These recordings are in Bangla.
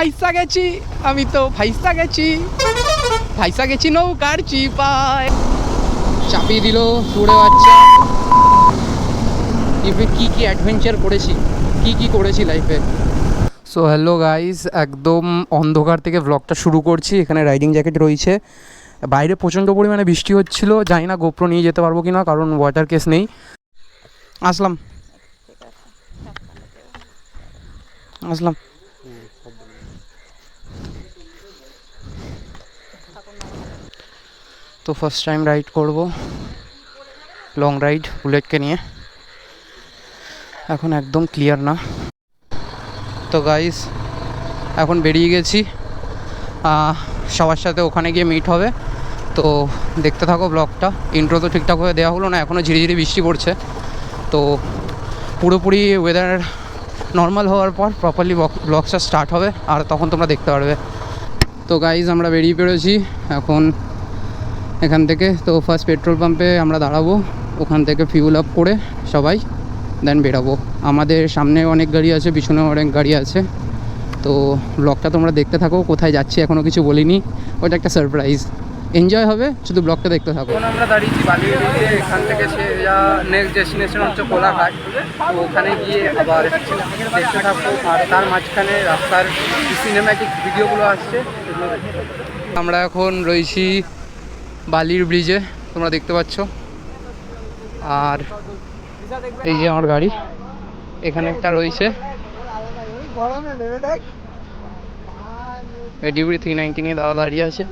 ফাইসা গেছি, আমি তো ফাইসা গেছি, ফাইসা গেছি নৌকার চিপায়। চাপিয়ে দিল সুরে বাচ্চা। লাইফে কী কী অ্যাডভেঞ্চার করেছি, কী করেছি লাইফে। সো হ্যালো গাইস, একদম অন্ধকার থেকে ব্লগটা শুরু করছি। এখানে রাইডিং জ্যাকেট রয়েছে। বাইরে প্রচণ্ড পরিমাণে বৃষ্টি হচ্ছিল, জানি না গোপ্রো নিয়ে যেতে পারবো কি না, কারণ ওয়াটার কেস নেই। আসলাম আসলাম তো ফার্স্ট টাইম রাইড করব, লং রাইড বুলেটকে নিয়ে। এখন একদম ক্লিয়ার না। তো গাইস এখন বেরিয়ে গেছি, সবার সাথে ওখানে গিয়ে মিট হবে। তো দেখতে থাকো ব্লগটা। ইন্ট্রো তো ঠিকঠাকভাবে দেওয়া হলো না, এখনও ঝিরিঝিরি বৃষ্টি পড়ছে। তো পুরোপুরি ওয়েদার নর্মাল হওয়ার পর প্রপারলি ব্লগটা স্টার্ট হবে, আর তখন তোমরা দেখতে পারবে। তো গাইজ আমরা বেরিয়ে পড়েছি এখন এখান থেকে। তো ফার্স্ট পেট্রোল পাম্পে আমরা দাঁড়াবো, ওখান থেকে ফিউল আপ করে সবাই দেন বেরাবো। আমাদের সামনে অনেক গাড়ি আছে, পিছনেও অনেক গাড়ি আছে। তো ব্লগটা তোমরা দেখতে থাকো। কোথায় যাচ্ছি এখনও কিছু বলিনি, ওটা একটা সারপ্রাইজ। এনজয় হবে, শুধু ব্লগটা দেখতে থাকো। এখন আমরা দাঁড়িয়েছি বালির ব্রিজে। এখান থেকে নেক্সট ডেস্টিনেশন হচ্ছে কোলাঘাট। তো ওখানে গিয়ে আবার দেখতে থাকবো, আর তার মাঝখানে রাস্তার সিনেম্যাটিক ভিডিওগুলো আসছে সেগুলো দেখতে থাকবো। আমরা এখন রয়েছি বালির ব্রিজে, তোমরা দেখতে পাচ্ছ। আর এই যে আমার গাড়ি এখানে একটা রয়েছে, ডিউরি 390 নিয়ে দাদা দাঁড়িয়ে আছে।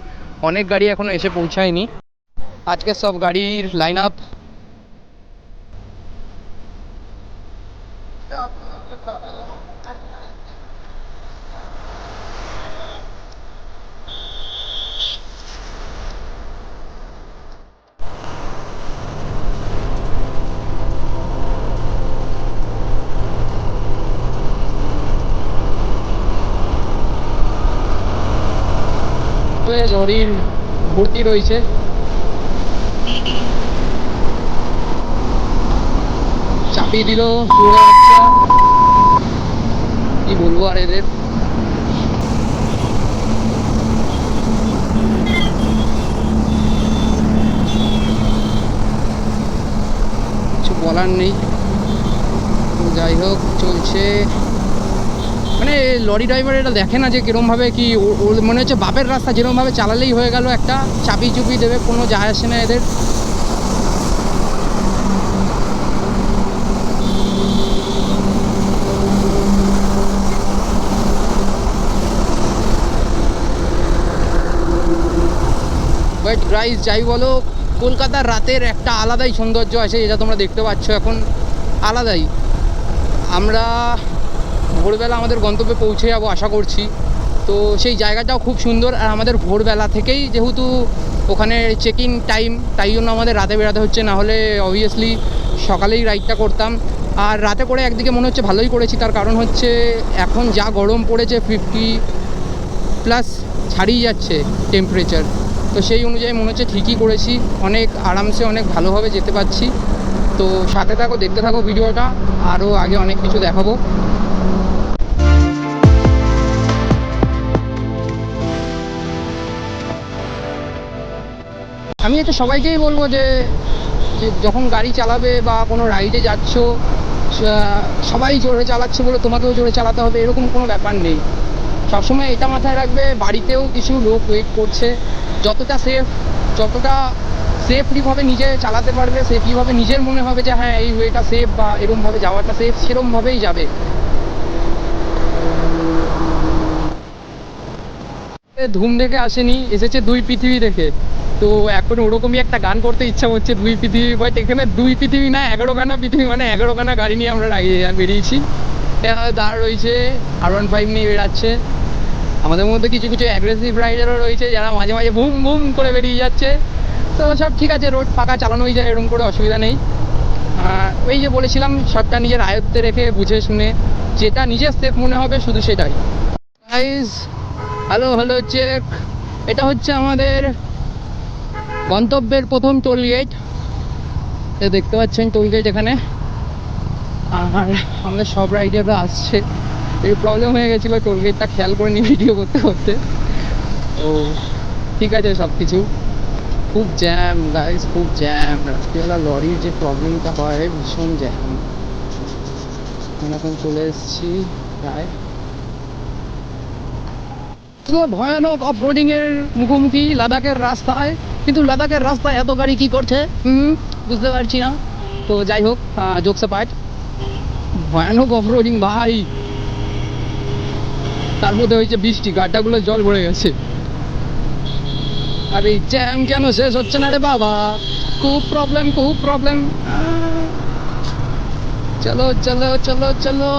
অনেক গাড়ি এখনো এসে পৌঁছায়নি, আজকে সব গাড়ির লাইন আপ। হরিণ ভর্তি রয়েছে। চাপিয়ে দিল কি বলবো আর এদের। কিছু বলার নেই, যাই হোক চলছে। মানে লরি ড্রাইভার এটা দেখে না যে কীরমভাবে কি, মনে হচ্ছে বাপের রাস্তা যেরকমভাবে চালালেই হয়ে গেল, একটা চাপি চুপি দেবে, কোনো যায় আসে না এদের। বাট গাইস যাই বলো, কলকাতার রাতের একটা আলাদাই সৌন্দর্য আছে, যেটা তোমরা দেখতে পাচ্ছ এখন, আলাদাই। আমরা ভোরবেলা আমাদের গন্তব্যে পৌঁছে যাবো আশা করছি। তো সেই জায়গাটাও খুব সুন্দর, আর আমাদের ভোরবেলা থেকেই যেহেতু ওখানে চেক ইন টাইম, তাই জন্য আমাদের রাতে বেরাতে হচ্ছে, না হলে অবভিয়াসলি সকালেই রাইডটা করতাম। আর রাতে করে একদিকে মনে হচ্ছে ভালোই করেছি, তার কারণ হচ্ছে এখন যা গরম পড়েছে, 50+ ছাড়িয়ে যাচ্ছে টেম্পারেচার। তো সেই অনুযায়ী মনে হচ্ছে ঠিকই করেছি, অনেক আরামসে অনেক ভালোভাবে যেতে পারছি। তো সাথে থাকো, দেখতে থাকো ভিডিওটা, আরও আগে অনেক কিছু দেখাবো। আমি এটা সবাইকেই বলবো যে যখন গাড়ি চালাবে বা কোনো রাইডে যাচ্ছ, সবাই জোরে চালাচ্ছে বলে তোমাকেও জোরে চালাতে হবে এরকম কোনো ব্যাপার নেই। সবসময় এটা মাথায় রাখবে, বাড়িতেও কিছু লোক ওয়েট করছে। যতটা সেফলিভাবে নিজে চালাতে পারবে, সেফলিভাবে নিজের মনে হবে যে হ্যাঁ এই ওয়েটা সেফ বা এরকমভাবে যাওয়াটা সেফ, সেরকমভাবেই যাবে। ধুম দেখে আসেনি, এসেছে দুই পৃথিবী দেখে। তো এখন ওরকমই একটা গান করতে ইচ্ছা হচ্ছে, দুই পৃথিবী। বাট এখানে দুই পৃথিবী না, 11খানা পৃথিবী, মানে 11খানা গাড়ি নিয়ে আমরা বেরিয়েছি। দাঁড় রয়েছে, R15 নিয়ে বেরাচ্ছে। আমাদের মধ্যে কিছু কিছু অ্যাগ্রেসিভ রাইডারও রয়েছে, যারা মাঝে মাঝে বুম বুম করে বেরিয়ে যাচ্ছে। তো সব ঠিক আছে, রোড ফাঁকা, চালানোই যায়, এরকম করে অসুবিধা নেই। ওই যে বলেছিলাম, সবটা নিজের আয়ত্তে রেখে বুঝে শুনে যেটা নিজের সেফ মনে হবে শুধু সেটাই। Guys hello check. এটা হচ্ছে আমাদের গন্তব্যের প্রথম টোল গেট, দেখতে পাচ্ছেন টোল গেট এখানে। আর আমাদের সব রাইডাররা আসছে, এই প্রবলেম হয়ে গেছিলো টোলগেটটা খেয়াল করে নিয়ে ভিডিও করতে করতে। তো ঠিক আছে সব কিছু। খুব জ্যাম গাইস, খুব জ্যাম। রাত্রিবেলা লরির যে প্রবলেমটা হয়, ভীষণ জ্যাম। এখন চলে এসেছি প্রায় ভয়ানক অফরোডিং এর মুখোমুখি লাদাখের রাস্তায়। কিন্তু লাদাখের রাস্তায় এত গাড়ি কি করছে বুঝতে পারছি না। তো যাই হোক, জোকস পার্ট, ভয়ানক অফরোডিং ভাই। তার মধ্যে হয়েছে বৃষ্টি, গাড্ডাগুলো জল ভরে গেছে। আর এই জ্যাম কেন শেষ হচ্ছে না রে বাবা, খুব প্রবলেম, খুব প্রবলেম। চলো চলো চলো চলো।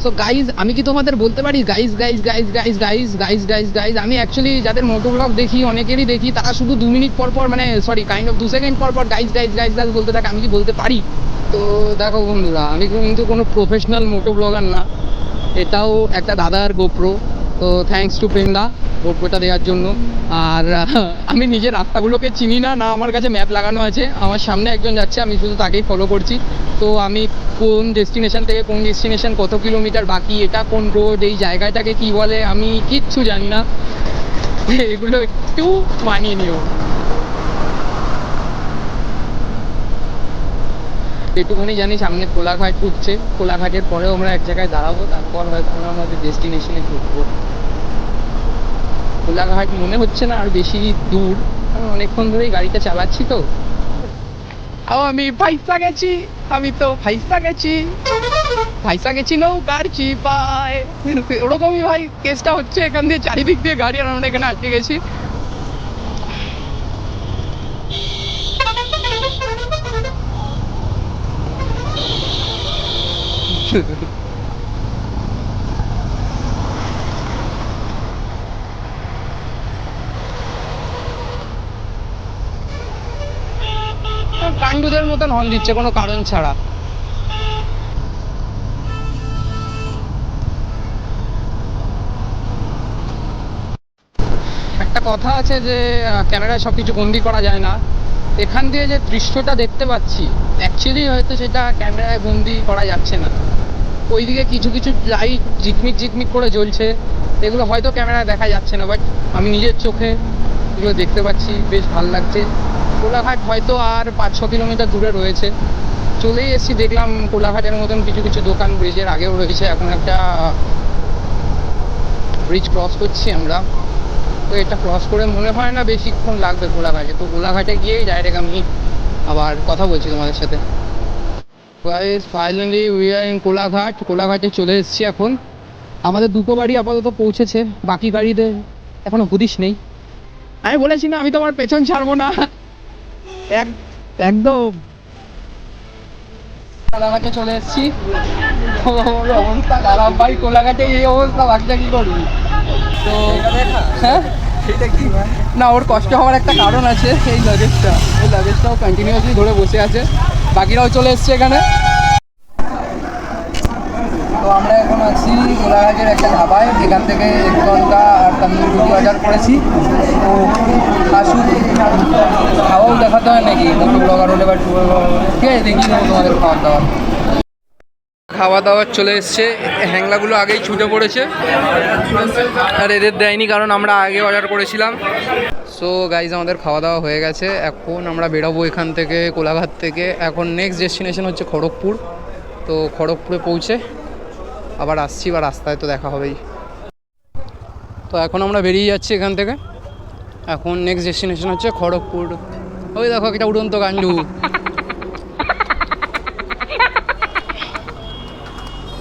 সো গাইজ, আমি কি তোমাদের বলতে পারি guys guys guys guys guys guys guys guys আমি অ্যাকচুয়ালি যাদের মোটো ব্লগ দেখি, অনেকেরই দেখি, তারা শুধু 2 মিনিট পর পর, মানে সরি কাইন্ড অফ 2 সেকেন্ড পর পর গাইজ গাইজ গাইজ গাইজ বলতে থাকে। আমি কি বলতে পারি? তো দেখো বন্ধুরা, আমি কিন্তু কোনো প্রফেশনাল মোটো ব্লগার না, এটাও একটা দাদার গোপ্রো। তো থ্যাঙ্কস টু প্রেমদা গোপ্রোটা দেওয়ার জন্য। আর আমি নিজের রাস্তাগুলোকে চিনি না, না আমার কাছে ম্যাপ লাগানো আছে। আমার সামনে একজন যাচ্ছে, আমি শুধু তাকেই ফলো করছি। তো আমি কোন ডেস্টিনেশন থেকে কোন ডেস্টিনেশন, কত কিলোমিটার বাকি, এটা কোন রোড, এই জায়গাটাকে কী বলে, আমি কিচ্ছু জানি না। এগুলো একটু মানিয়ে নিও। এটুকুনি জানি সামনে কোলাঘাট উঠছে, কোলাঘাটের পরেও আমরা এক জায়গায় দাঁড়াবো, তারপর হয়তো আমরা আমাদের ডেস্টিনেশনে ঢুকবো। কোলাঘাট মনে হচ্ছে না আর বেশি দূর, আমি অনেকক্ষণ ধরেই গাড়িটা চালাচ্ছি। তো আমি ফাইসা গেছি, আমি তো ফাইসা গেছি, ফাইসা গেছি নৌকার চিপায়। ওরকমই ভাই কেসটা হচ্ছে। এখান দিয়ে চারিদিক দিয়ে গাড়ি, আর আমরা এখানে আটকে গেছি। কাণ্ডুদের মতন হর্ন দিচ্ছে কোনো কারণ ছাড়া। একটা কথা আছে যে ক্যামেরায় সব কিছু বন্দি করা যায় না। এখান দিয়ে যে দৃশ্যটা দেখতে পাচ্ছি, অ্যাকচুয়ালি হয়তো সেটা ক্যামেরায় বন্দি করা যাচ্ছে না। ওইদিকে কিছু কিছু লাইট ঝিকমিক ঝিকমিক করে জ্বলছে, এগুলো হয়তো ক্যামেরায় দেখা যাচ্ছে না, বাট আমি নিজের চোখে এগুলো দেখতে পাচ্ছি, বেশ ভালো লাগছে। কোলাঘাট হয়তো আর 5-6 কিলোমিটার দূরে রয়েছে। চলেই এসেছি, দেখলাম কোলাঘাটের মতন কিছু কিছু দোকান ব্রিজের আগেও রয়েছে। এখন একটা ব্রিজ ক্রস করছি আমরা। তো এটা ক্রস করে মনে হয় না বেশিক্ষণ লাগবে কোলাঘাটে। তো কোলাঘাটে গিয়েই ডাইরেক্ট আমি আবার কথা বলছি তোমাদের সাথে। Finally we are in Kolaghat. কোলাঘাটে চলে এসেছি এখন। আমাদের দুটো গাড়ি আপাতত পৌঁছেছে, বাকি গাড়িদের এখনো হুদিস নেই। আমি বলেছি না আমি তোমার পেছন ছাড়বো না, একদম। কোলাঘাটে চলে এসেছি। অবস্থা খারাপ ভাই, কোলাঘাটে এই অবস্থা, বাকিটা কি করবি? তো হ্যাঁ, সেটা কি না, ওর কষ্ট হওয়ার একটা কারণ আছে। এই লাগেজটাও কন্টিনিউয়াসলি ধরে বসে আছে। বাকিরাও চলে এসছে এখানে। তো আমরা এখন আছি কোলাঘাটের একটা ধাবায়, এখান থেকে এক ঘন্টা আর তন্দুরি রুটি অর্ডার করেছি। তো আসুন, খাওয়াও দেখাতে হয় নাকি, মোটো ব্লগার হলে বা টুর ব্লগার। ঠিক আছে, দেখিয়ে দেবো তোমাদের খাওয়ার দাওয়ার। খাওয়া দাওয়ার চলে এসছে, হ্যাংলাগুলো আগেই ছুটে পড়েছে, আর এদের দেয়নি কারণ আমরা আগে অর্ডার করেছিলাম। সো গাইজ, আমাদের খাওয়া দাওয়া হয়ে গেছে। এখন আমরা বেরোবো এখান থেকে, কোলাঘাট থেকে। এখন নেক্সট ডেস্টিনেশন হচ্ছে খড়গপুর। তো খড়গপুরে পৌঁছে আবার আসছি, বা রাস্তায় তো দেখা হবেই। তো এখন আমরা বেরিয়ে যাচ্ছি এখান থেকে। এখন নেক্সট ডেস্টিনেশন হচ্ছে খড়গপুর। ওই দেখো একটা উড়ন্ত গান্ডু।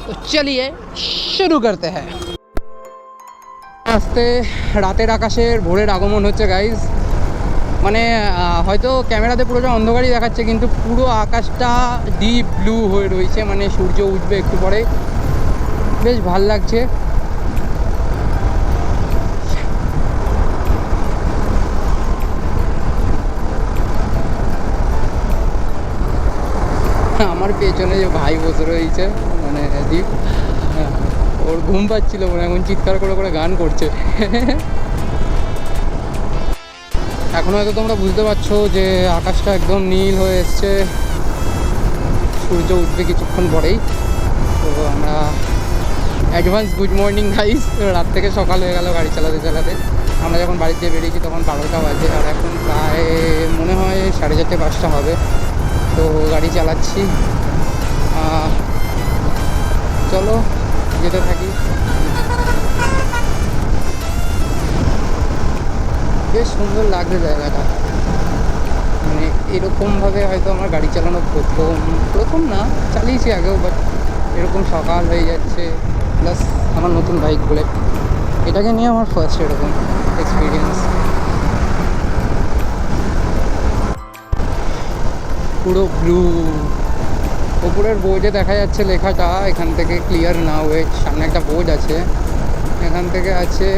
তো চলিয়ে শুরু করতে হ্যাঁ। আস্তে রাতের আকাশের ভোরের আগমন হচ্ছে গাইজ। মানে হয়তো ক্যামেরাতে পুরোটা অন্ধকারই দেখাচ্ছে, কিন্তু পুরো আকাশটা ডিপ ব্লু হয়ে রয়েছে, মানে সূর্য উঠবে একটু পরে, বেশ ভাল লাগছে। আমার পেছনে যে ভাই বসে রয়েছে, মানে দীপ, ওর ঘুম পাচ্ছিল মনে, এখন চিৎকার করে করে গান করছে। এখন হয়তো তোমরা বুঝতে পারছো যে আকাশটা একদম নীল হয়ে এসছে, সূর্য উঠবে কিছুক্ষণ পরেই। তো আমরা অ্যাডভান্স গুড মর্নিং গাইস। রাত থেকে সকাল হয়ে গেল গাড়ি চালাতে চালাতে। আমরা যখন বাড়ির দিয়ে বেরিয়েছি তখন 12টা বাজে, আর এখন প্রায় মনে হয় 4:30-5টা হবে। তো গাড়ি চালাচ্ছি, চলো যেতে থাকি। বেশ সুন্দর লাগছে জায়গাটা, মানে এরকমভাবে হয়তো আমার গাড়ি চালানো প্রথম না, চালিয়েছি আগেও, বাট এরকম সকাল হয়ে যাচ্ছে, প্লাস আমার নতুন বাইক বুলেট, এটাকে নিয়ে আমার ফার্স্ট এরকম এক্সপিরিয়েন্স। পুরো ব্লু, ওপরের বোর্ডে দেখা যাচ্ছে লেখাটা, এখান থেকে ক্লিয়ার না ওয়েট, সামনে একটা বোর্ড আছে, এখান থেকে আছে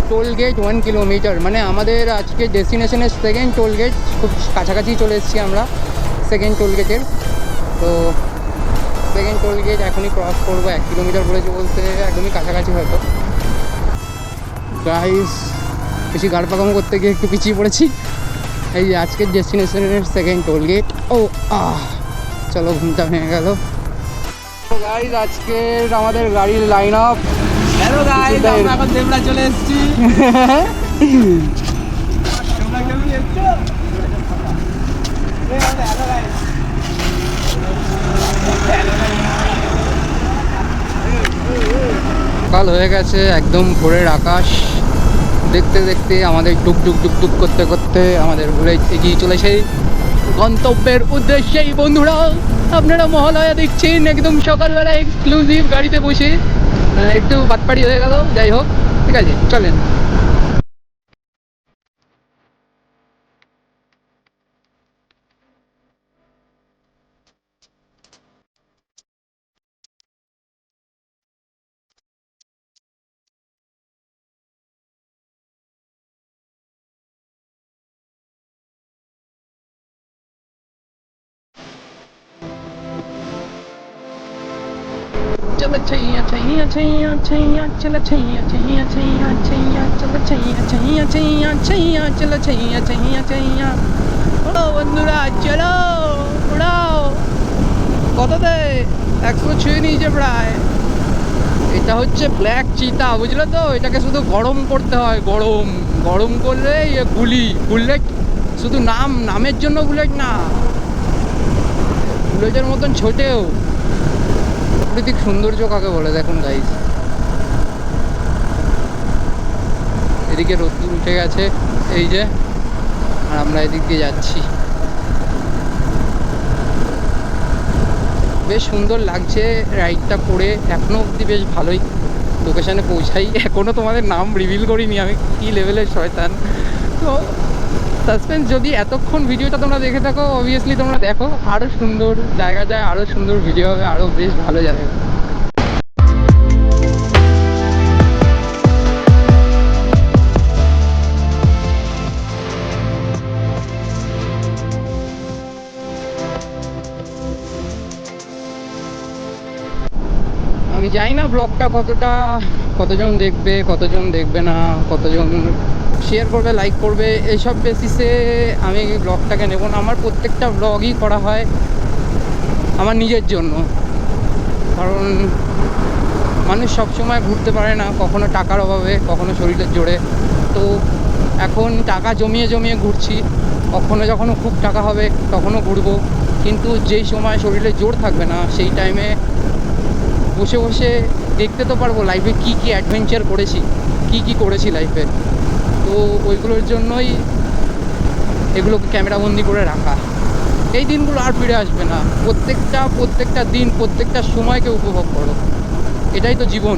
টোল গেট 1 কিলোমিটার, মানে আমাদের আজকে ডেস্টিনেশনের সেকেন্ড টোল গেট, খুব কাছাকাছি চলে এসেছি আমরা সেকেন্ড টোল গেটের। তো সেকেন্ড টোল গেট এখনই ক্রস করবো, 1 কিলোমিটার বলেছে বলতে একদমই কাছাকাছি হয়তো। গাইস বেশি গাড় পাকামো করতে গিয়ে একটু পিছিয়ে পড়েছি। এই যে আজকের ডেস্টিনেশনের সেকেন্ড টোল গেট। ও চলো ঘুমটা ভেঙে গেল। গাইস আজকের আমাদের গাড়ির লাইন আপ। হ্যালো গাইস, আমরা এখন দেবরা চলে এসেছি। তোমরা কেমন এসছো? হ্যালো গাইস, সকাল হয়ে গেছে, একদম ভোরের আকাশ দেখতে দেখতে আমাদের টুক টুক টুক টুক করতে করতে আমাদের ঘুরে এগিয়ে চলেছে গন্তব্যের উদ্দেশ্যেই। বন্ধুরা আপনারা মহালয়া দেখছেন একদম সকালবেলা এক্সক্লুসিভ গাড়িতে বসে, একটু বাটপাড়ি হয়ে গেল, যাই হোক ঠিক আছে চলেন। चलो छैया छैया छैया छैया चलो छैया छैया छैया छैया चलो छैया छैया छैया छैया चलो छैया छैया छैया। उड़ो बंधुरा चलो उड़ाओ। কততে 106 নিচে প্রায়। এটা হচ্ছে ব্ল্যাক চিতা, বুঝলে তো? এটাকে শুধু গরম করতে হয়, গরম গরম করলে বুলেট শুধু নামের জন্য বুলেট না, বুলেটের মতন ছোটেও। প্রাকৃতিক সৌন্দর্য কাকে বলে দেখুন গাইস। এদিকে রোদ্দুর উঠে গেছে এই যে, আর আমরা এদিক দিয়ে যাচ্ছি। বেশ সুন্দর লাগছে রাইডটা করে, এখনো অবধি বেশ ভালোই। লোকেশানে পৌঁছাই, এখনও তোমাদের নাম রিভিল করিনি আমি, কী লেভেলের শয়তান। তো সাসপেন্স, যদি এতক্ষণ ভিডিওটা তোমরা দেখে থাকো অবভিয়াসলি তোমরা দেখো, আরও সুন্দর জায়গা যায়, আরও সুন্দর ভিডিও হবে, আরও বেশ ভালো যাবে। আমি জানি না ব্লগটা কতজন দেখবে, কতজন দেখবে না, কতজন শেয়ার করবে, লাইক করবে, এইসব বেসিসে আমি ব্লগটাকে নেব না। আমার প্রত্যেকটা ব্লগই করা হয় আমার নিজের জন্য, কারণ মানুষ সবসময় ঘুরতে পারে না, কখনো টাকার অভাবে, কখনো শরীরের জোরে। তো এখন টাকা জমিয়ে জমিয়ে ঘুরছি, যখনও খুব টাকা হবে তখনও ঘুরবো, কিন্তু যেই সময় শরীরে জোর থাকবে না সেই টাইমে বসে বসে দেখতে তো পারবো লাইফে কী কী অ্যাডভেঞ্চার করেছি, কী করেছি লাইফে। তো ওইগুলোর জন্যই এগুলোকে ক্যামেরাবন্দি করে রাখা। এই দিনগুলো আর ফিরে আসবে না। প্রত্যেকটা দিন, প্রত্যেকটা সময়কে উপভোগ করো, এটাই তো জীবন।